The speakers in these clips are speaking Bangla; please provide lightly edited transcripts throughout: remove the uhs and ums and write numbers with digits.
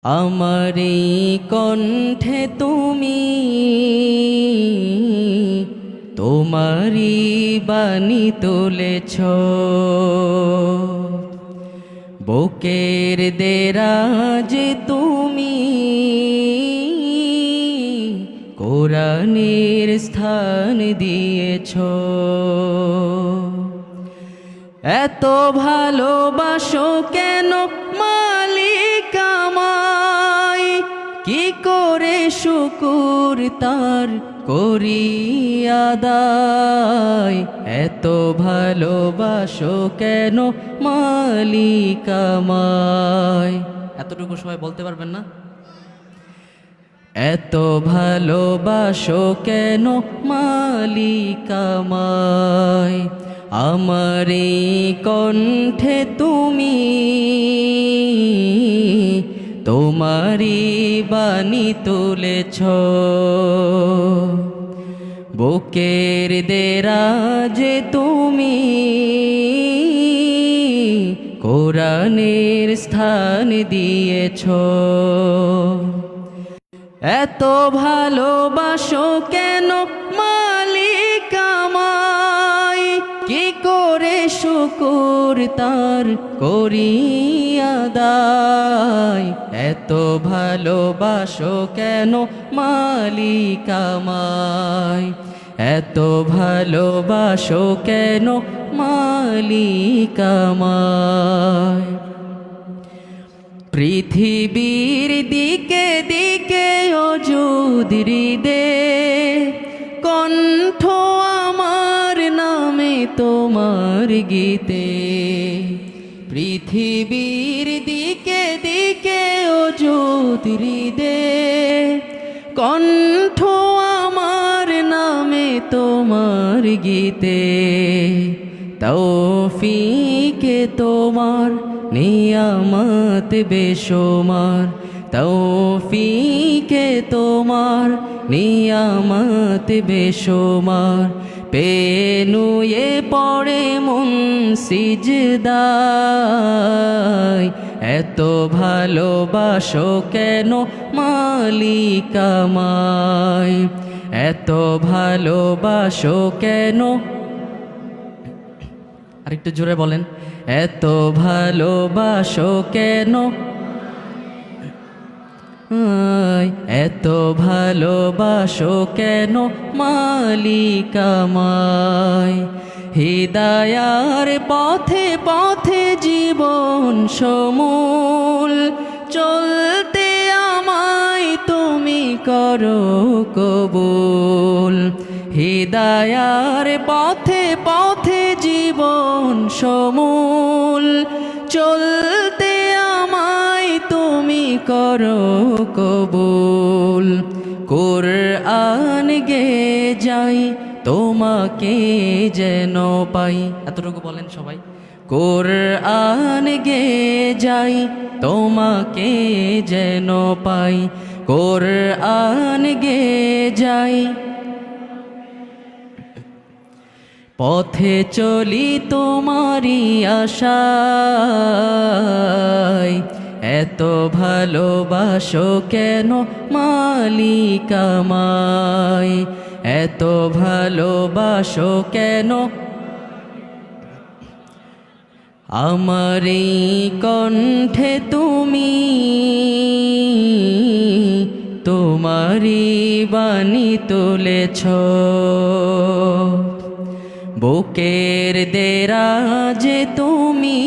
আমার এই কণ্ঠে তুমি তোমারি বাণী তুলেছ, বুকের দেরাজে তুমি কোরআনের স্থান দিয়েছ। এত ভালোবাসো কেন মালিক আমায়, কি করে শুকুর তার করি আদায়। এত ভালোবাসো কেন মালিক আমায়। এতটুকু সবাই বলতে পারবেন না? এত ভালোবাসো কেন মালিক আমায়। আমার এই কণ্ঠে তুমি তোমারি বাণী তুলেছ, বুকের দেরাজে তুমি কোরআনের স্থান দিয়েছ। এত ভালোবাসো কেন মালিক আমায়, কি করে শুকুর তার করি আদায়। এত ভালোবাসো কেন মালিক আমায়, এত ভালোবাসো কেন মালিক আমায়। পৃথিবীর দিকে দিকে অযুদ হৃদে কণ্ঠ আমার নামে তোমার গীতে। পৃথিবীর দিকে দিকে অযুদ হৃদে কণ্ঠ আমার নামে তোমার গীতে। তৌফিকে তোমার নিয়ামত বেশুমার, তৌফিকে তোমার নিয়ামত বেশুমার। পেনুয়ে পড়ে মন সিজদায়, এত ভালোবাসো কেন মালিক আমায়, এত ভালোবাসো কেন। আরেকটু জোরে বলেন, এত ভালোবাসো কেন, এত ভালোবাসো কেন মালিক আমায়। হিদায়ার পথে পথে জীবন সমূল চলতে আমায় তুমি করো কবুল। হিদায়ার পথে পথে জীবন সমূল চলতে আমায় তুমি করো কবুল। কুরআন গে যাই তোমাকে যেন পাই। এতটুকু বলেন সবাই। কুরআন গে যাই তোমাকে যেন পাই, কুরআন গে যাই। পথে চলি তোমারি আশায়, এত ভালোবাসো কেন মালিক আমায়, এত ভালোবাসো কেন। আমার এই কণ্ঠে তুমি তোমারি বাণী তুলেছ, বুকের দেরাজে তুমি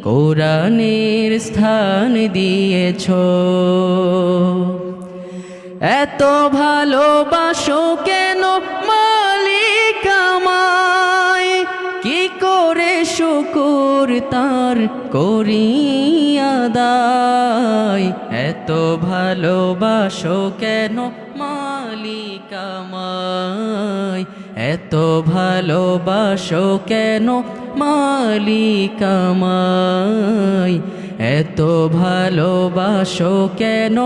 কোরআনের স্থান দিয়েছ। এত ভালোবাসো কেন মালিক আমায়, কি করে শুকুর তার করি আদায়। এত ভালোবাসো কেন মালিক আমায়, এত ভালোবাসো কেন মালিক আমায়, এত ভালোবাসো কেন।